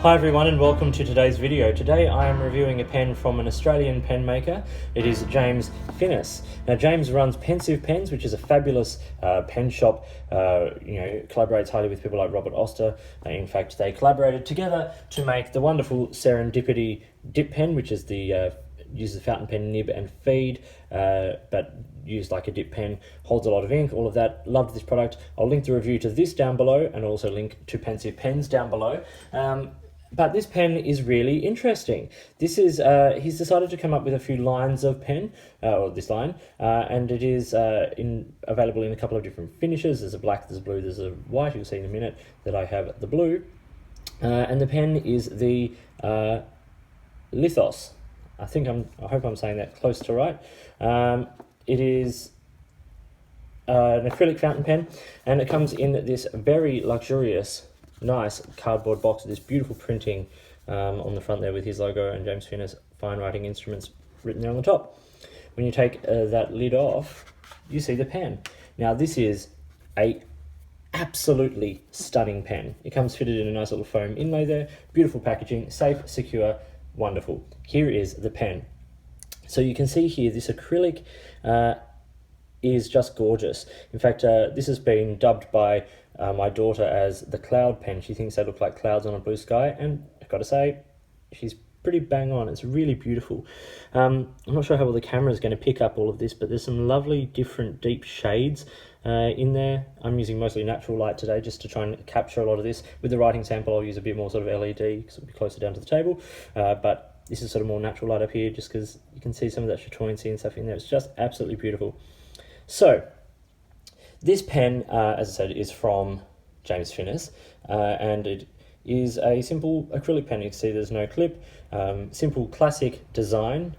Hi everyone and welcome to today's video. Today I am reviewing a pen from an Australian pen maker. It is James Finniss. Now James runs Pensive Pens, which is a fabulous pen shop. Collaborates highly with people like Robert Oster. In fact, they collaborated together to make the wonderful Serendipity dip pen, which is the uses the fountain pen nib and feed, but used like a dip pen, holds a lot of ink, all of that. Loved this product. I'll link the review to this down below and also link to Pensive Pens down below. But this pen is really interesting. This is, he's decided to come up with a few lines of pen, or this line, and it is available in a couple of different finishes. There's a black, there's a blue, there's a white. You'll see in a minute that I have the blue. And the pen is the Lithos. I hope I'm saying that close to right. It is an acrylic fountain pen, and it comes in this very luxurious, nice cardboard box with this beautiful printing on the front there with his logo and James Finniss Fine Writing Instruments written there on the top. When you take that lid off, you see the pen. Now this is a absolutely stunning pen. It comes fitted in a nice little foam inlay there, beautiful packaging, safe, secure, wonderful. Here is the pen. So you can see here this acrylic is just gorgeous. In fact, this has been dubbed by my daughter as the cloud pen. She thinks they look like clouds on a blue sky, and I've got to say, she's pretty bang on. It's really beautiful. I'm not sure how well the camera is going to pick up all of this, but there's some lovely different deep shades in there. I'm using mostly natural light today just to try and capture a lot of this. With the writing sample, I'll use a bit more sort of LED because it'll be closer down to the table, but this is sort of more natural light up here just because you can see some of that chatoyancy and stuff in there. It's just absolutely beautiful. So this pen, as I said, is from James Finniss, and it is a simple acrylic pen. You can see there's no clip, simple classic design,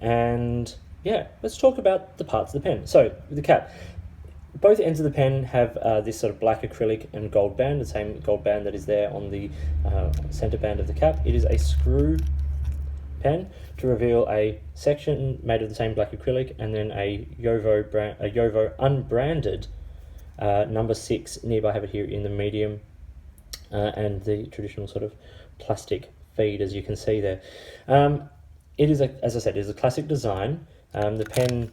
and yeah, let's talk about the parts of the pen. So with the cap, both ends of the pen have this sort of black acrylic and gold band, the same gold band that is there on the center band of the cap. It is a screw pen to reveal a section made of the same black acrylic, and then a Yovo unbranded number 6 nib. I have it here in the medium, and the traditional sort of plastic feed, as you can see there. It is, as I said, it is a classic design. The pen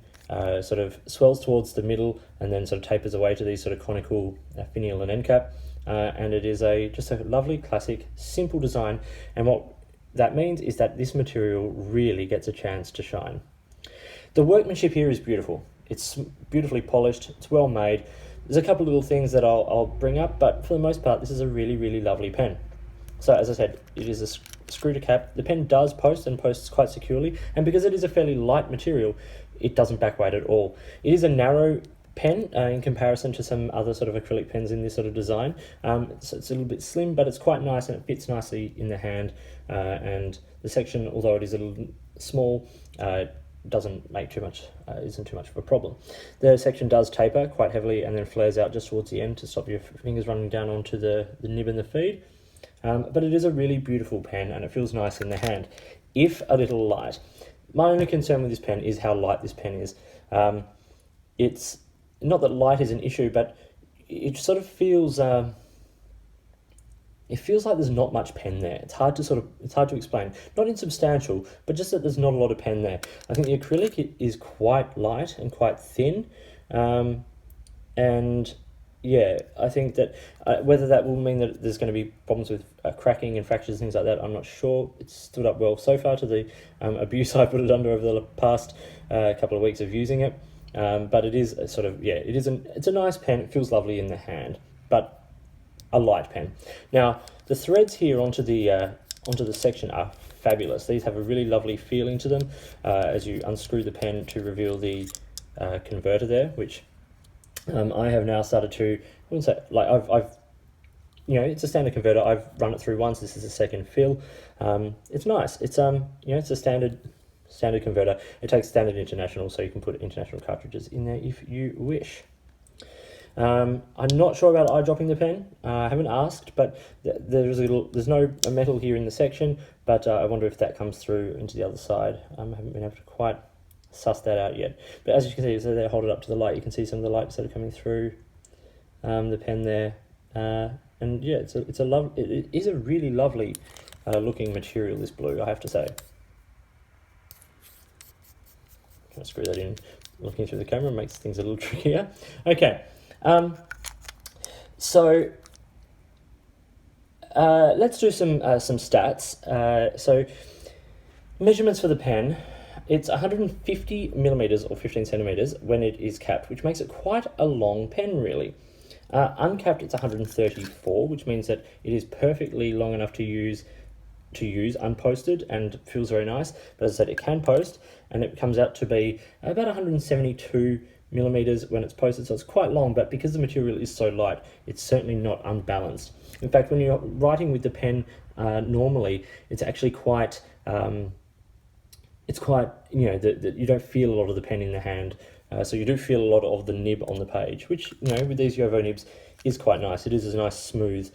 sort of swells towards the middle and then sort of tapers away to these sort of conical finial and end cap, and it is just a lovely, classic, simple design. And what that means is that this material really gets a chance to shine. The workmanship here is beautiful. It's beautifully polished, it's well made. There's a couple of little things that I'll bring up, but for the most part, this is a really, really lovely pen. So as I said, it is a screw to cap. The pen does post and posts quite securely, and because it is a fairly light material, it doesn't backweight at all. It is a narrow pen in comparison to some other sort of acrylic pens in this sort of design. So it's a little bit slim, but it's quite nice and it fits nicely in the hand. And the section, although it is a little small, doesn't make too much, isn't too much of a problem. The section does taper quite heavily and then flares out just towards the end to stop your fingers running down onto the nib and the feed. But it is a really beautiful pen and it feels nice in the hand, if a little light. My only concern with this pen is how light this pen is. It's not that light is an issue, but it sort of feels it feels like there's not much pen there. It's hard to explain. Not insubstantial, but just that there's not a lot of pen there. I think the acrylic is quite light and quite thin, and yeah, I think that whether that will mean that there's going to be problems with cracking and fractures, things like that, I'm not sure. It's stood up well so far to the abuse I put it under over the past couple of weeks of using it. But it is a sort of, yeah, it's a nice pen. It feels lovely in the hand, but a light pen. Now, the threads here onto the section are fabulous. These have a really lovely feeling to them as you unscrew the pen to reveal the converter there, which I have now started to, I wouldn't say, like I've it's a standard converter. I've run it through once. This is a second fill. It's nice. It's it's a standard converter. It takes standard international, so you can put international cartridges in there if you wish. I'm not sure about eyedropping the pen. I haven't asked, but there's no metal here in the section, but I wonder if that comes through into the other side. I haven't been able to quite suss that out yet. But as you can see, so they hold it up to the light, you can see some of the lights that are coming through the pen there. And yeah, it is a really lovely looking material, this blue, I have to say. I'll screw that in. Looking through the camera makes things a little trickier. Okay, so let's do some stats. So measurements for the pen. It's 150 millimeters or 15 centimeters when it is capped, which makes it quite a long pen, really. Uncapped, it's 134, which means that it is perfectly long enough to use unposted and feels very nice. But as I said, it can post, and it comes out to be about 172 millimeters when it's posted, so it's quite long, but because the material is so light, it's certainly not unbalanced. In fact, when you're writing with the pen normally, it's actually quite you don't feel a lot of the pen in the hand, so you do feel a lot of the nib on the page, which, with these JoWo nibs is quite nice. It is a nice smooth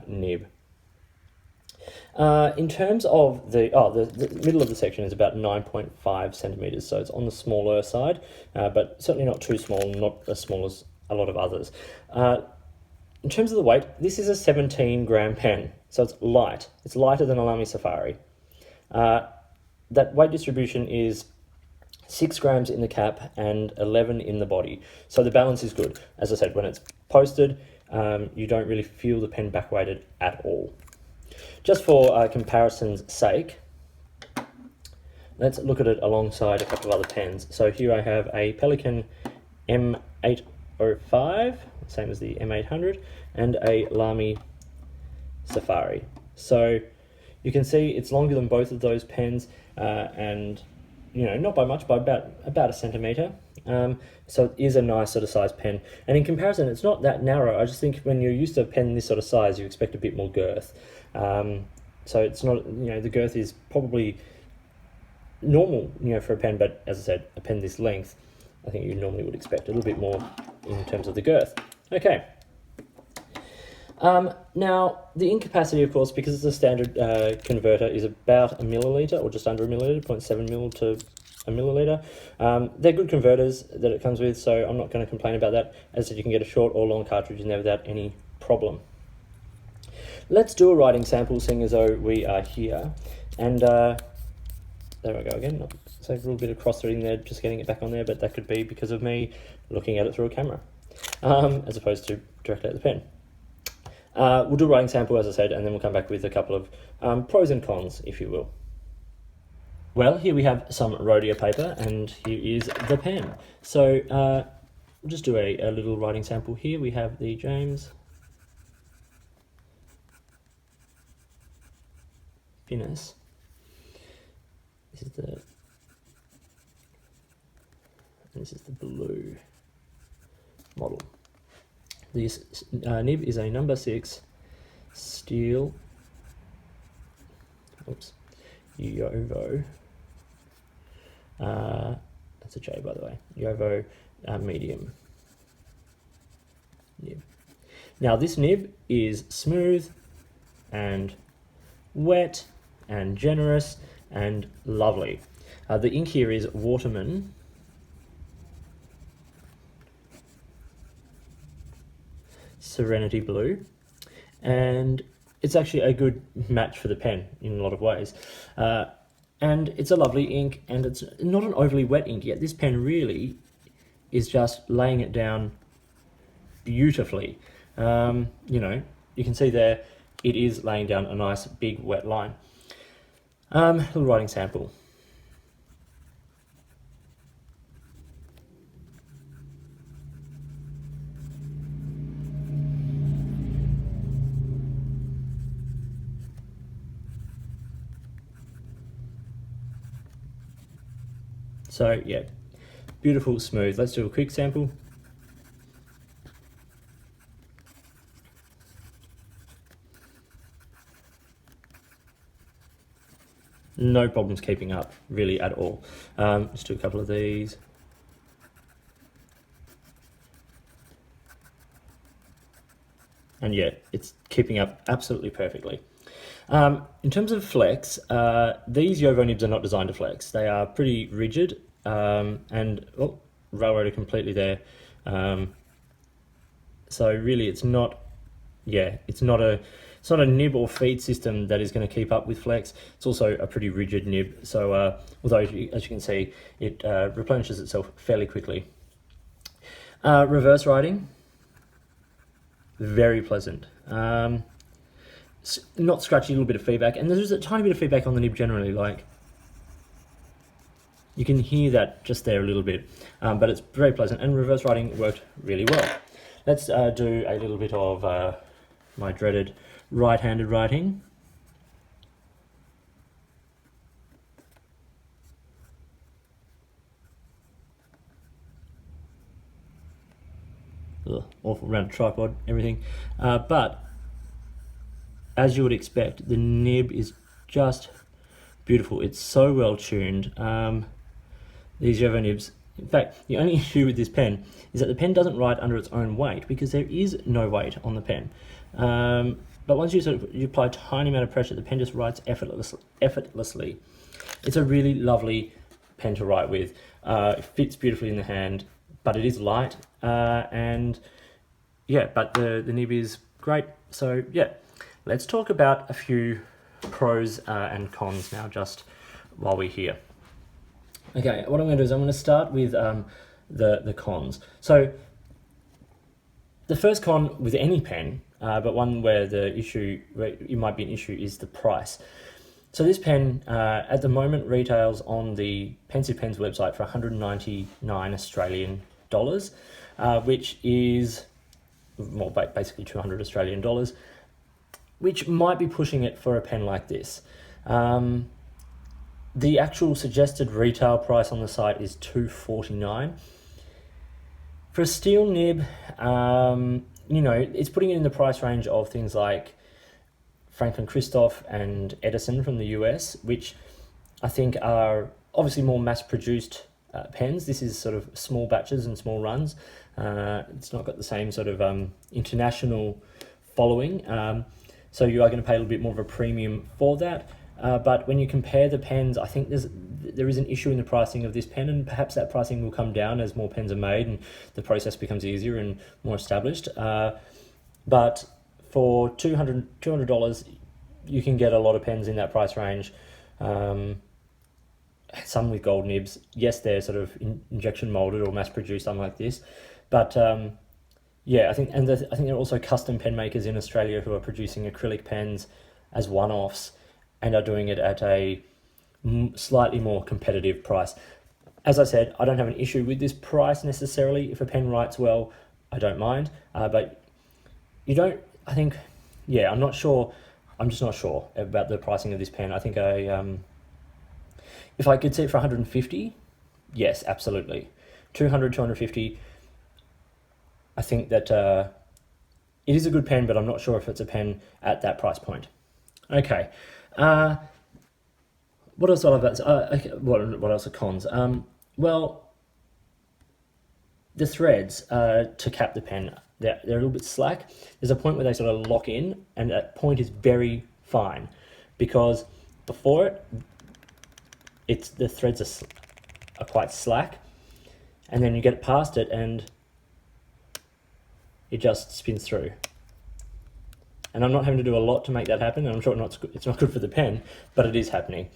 nib. In terms of the middle of the section is about 9.5 centimeters, so it's on the smaller side, but certainly not too small, not as small as a lot of others. In terms of the weight, this is a 17-gram pen, so it's light. It's lighter than a Lamy Safari. That weight distribution is 6 grams in the cap and 11 in the body, so the balance is good. As I said, when it's posted, you don't really feel the pen back-weighted at all. Just for comparison's sake, let's look at it alongside a couple of other pens. So here I have a Pelikan M805, same as the M800, and a Lamy Safari. So you can see it's longer than both of those pens, and not by much, by about a centimeter. So it is a nice sort of size pen, and in comparison, it's not that narrow. I just think when you're used to a pen this sort of size, you expect a bit more girth. So it's not, the girth is probably normal, for a pen, but as I said, a pen this length, I think you normally would expect a little bit more in terms of the girth. Okay. Now, the ink capacity, of course, because it's a standard converter, is about a milliliter, or just under a milliliter, 0.7 mil to a milliliter. They're good converters that it comes with, so I'm not going to complain about that. As I said, you can get a short or long cartridge in there without any problem. Let's do a writing sample, seeing as though we are here. And there I go again. So a little bit of cross-threading there, just getting it back on there, but that could be because of me looking at it through a camera, as opposed to directly at the pen. We'll do a writing sample, as I said, and then we'll come back with a couple of pros and cons, if you will. Well, here we have some rhodia paper, and here is the pen. So we'll just do a little writing sample here. We have the James Finniss. This is the blue model. This nib is a number 6 steel. JoWo. That's a J, by the way. JoWo medium nib. Now this nib is smooth and wet and generous and lovely. The ink here is Waterman Serenity Blue, and it's actually a good match for the pen in a lot of ways. And it's a lovely ink, and it's not an overly wet ink yet. This pen really is just laying it down beautifully. You can see there, it is laying down a nice big wet line. Little writing sample. So yeah, beautiful, smooth. Let's do a quick sample. No problems keeping up, really, at all. Let's do a couple of these. And yeah, it's keeping up absolutely perfectly. In terms of flex, these JoWo nibs are not designed to flex. They are pretty rigid, and railroaded completely there. So really, it's not, yeah, it's not a nib or feed system that is going to keep up with flex. It's also a pretty rigid nib, so although as you can see, it replenishes itself fairly quickly. Reverse riding, very pleasant. Not scratchy, a little bit of feedback, and there's a tiny bit of feedback on the nib generally, like you can hear that just there a little bit, but it's very pleasant, and reverse riding worked really well. Let's do a little bit of my dreaded right-handed writing. Ugh, awful around a tripod, everything. But as you would expect, the nib is just beautiful. It's so well tuned. These Yevo nibs. In fact, the only issue with this pen is that the pen doesn't write under its own weight because there is no weight on the pen. But once you apply a tiny amount of pressure, the pen just writes effortlessly. It's a really lovely pen to write with. It fits beautifully in the hand, but it is light, and yeah, but the nib is great. So yeah, let's talk about a few pros and cons now, just while we're here. Okay, what I'm going to do is I'm going to start with the cons. So the first con with any pen, but one where it might be an issue, is the price. So this pen at the moment retails on the Pensive Pens website for 199 Australian dollars, which is well, basically 200 Australian dollars, which might be pushing it for a pen like this. The actual suggested retail price on the site is $249. For a steel nib, you know, it's putting it in the price range of things like Franklin Christoph and Edison from the US, which I think are obviously more mass-produced pens. This is sort of small batches and small runs. It's not got the same sort of international following, so you are going to pay a little bit more of a premium for that. But when you compare the pens, I think there is an issue in the pricing of this pen, and perhaps that pricing will come down as more pens are made and the process becomes easier and more established. But for $200, you can get a lot of pens in that price range. Some with gold nibs. Yes, they're sort of injection molded or mass produced, something like this. But yeah, I think there are also custom pen makers in Australia who are producing acrylic pens as one-offs and are doing it at a slightly more competitive price. As I said, I don't have an issue with this price necessarily. If a pen writes well, I don't mind. But you don't, I think, yeah, I'm not sure. I'm just not sure about the pricing of this pen. I think if I could see it for 150, yes, absolutely. 200, 250, I think that it is a good pen, but I'm not sure if it's a pen at that price point. Okay. What else do I love about okay, what else are cons? Well, the threads to cap the pen, they're a little bit slack. There's a point where they sort of lock in, and that point is very fine, because before it, the threads are quite slack, and then you get past it and it just spins through. And I'm not having to do a lot to make that happen, and I'm sure it's not good for the pen, but it is happening.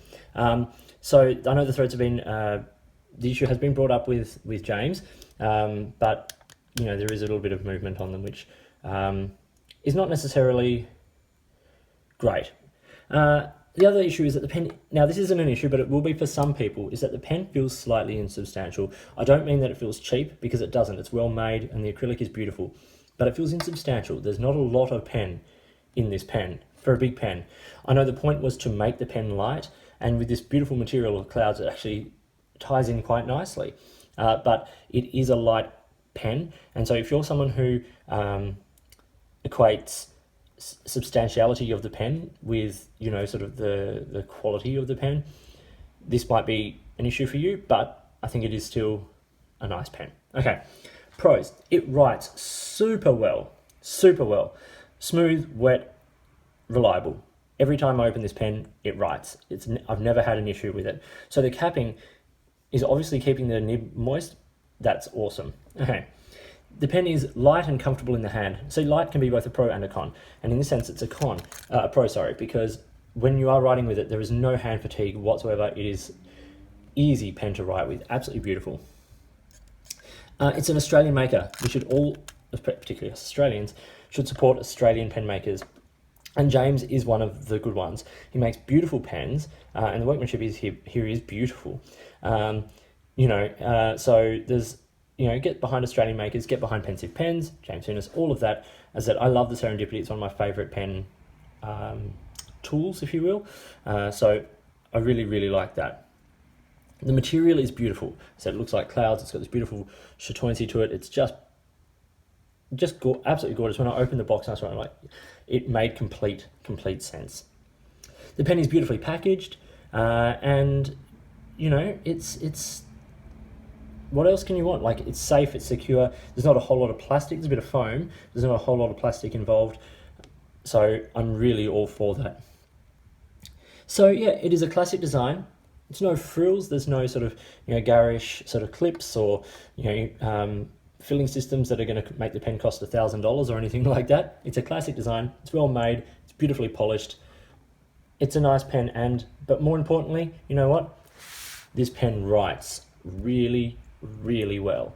So I know the threads have been, the issue has been brought up with James, but you know, there is a little bit of movement on them, which is not necessarily great. The other issue is that the pen, now this isn't an issue, but it will be for some people, is that the pen feels slightly insubstantial. I don't mean that it feels cheap, because it doesn't. It's well made and the acrylic is beautiful, but it feels insubstantial. There's not a lot of pen in this pen for a big pen. I know the point was to make the pen light, and with this beautiful material of clouds, it actually ties in quite nicely. But it is a light pen, and so if you're someone who equates substantiality of the pen with, you know, sort of the quality of the pen, this might be an issue for you, but I think it is still a nice pen. Okay, pros. It writes super well. Smooth, wet, reliable. Every time I open this pen, it writes. I've never had an issue with it. So the capping is obviously keeping the nib moist. That's awesome. Okay. The pen is light and comfortable in the hand. So light can be both a pro and a con. And in this sense, it's a pro, sorry, because when you are writing with it, there is no hand fatigue whatsoever. It is easy pen to write with, absolutely beautiful. It's an Australian maker. We should all, particularly us Australians, should support Australian pen makers. And James is one of the good ones. He makes beautiful pens, and the workmanship here is beautiful. So there's, get behind Australian makers, get behind Pensive Pens, James Finniss, all of that. As I said, I love the Serendipity. It's one of my favourite pen tools, if you will. So I really, really like that. The material is beautiful. So it looks like clouds. It's got this beautiful chatoyancy to it. It's just absolutely gorgeous. When I opened the box, I was like, it made complete sense. The pen is beautifully packaged, and it's what else can you want? Like, it's safe, it's secure. There's not a whole lot of plastic. There's a bit of foam. There's not a whole lot of plastic involved. So I'm really all for that. So yeah, it is a classic design. It's no frills. There's no sort of garish sort of clips or filling systems that are going to make the pen cost $1,000 or anything like that. It's a classic design. It's well made. It's beautifully polished. It's a nice pen, but more importantly, you know what? This pen writes really, really well.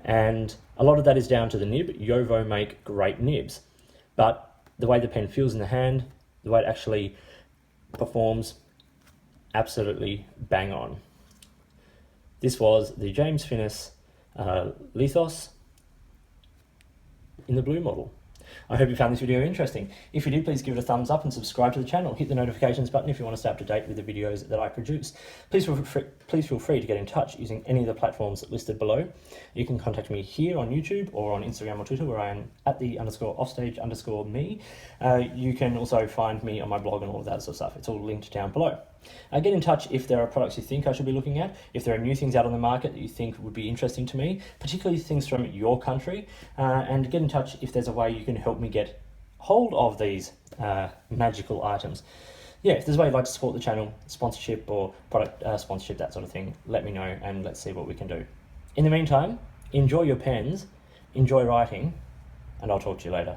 And a lot of that is down to the nib. Jowo make great nibs, but the way the pen feels in the hand, the way it actually performs, absolutely bang on. This was the James Finniss Lithos in the blue model. I hope you found this video interesting. If you did, please give it a thumbs up and subscribe to the channel. Hit the notifications button if you want to stay up to date with the videos that I produce. Please feel free to get in touch using any of the platforms listed below. You can contact me here on YouTube or on Instagram or Twitter, where I am at @the_offstage_me. You can also find me on my blog and all of that sort of stuff. It's all linked down below. Get in touch if there are products you think I should be looking at, if there are new things out on the market that you think would be interesting to me, particularly things from your country, and get in touch if there's a way you can help me get hold of these magical items. Yeah, if there's a way you'd like to support the channel, sponsorship or product sponsorship, that sort of thing, let me know and let's see what we can do. In the meantime, enjoy your pens, enjoy writing, and I'll talk to you later.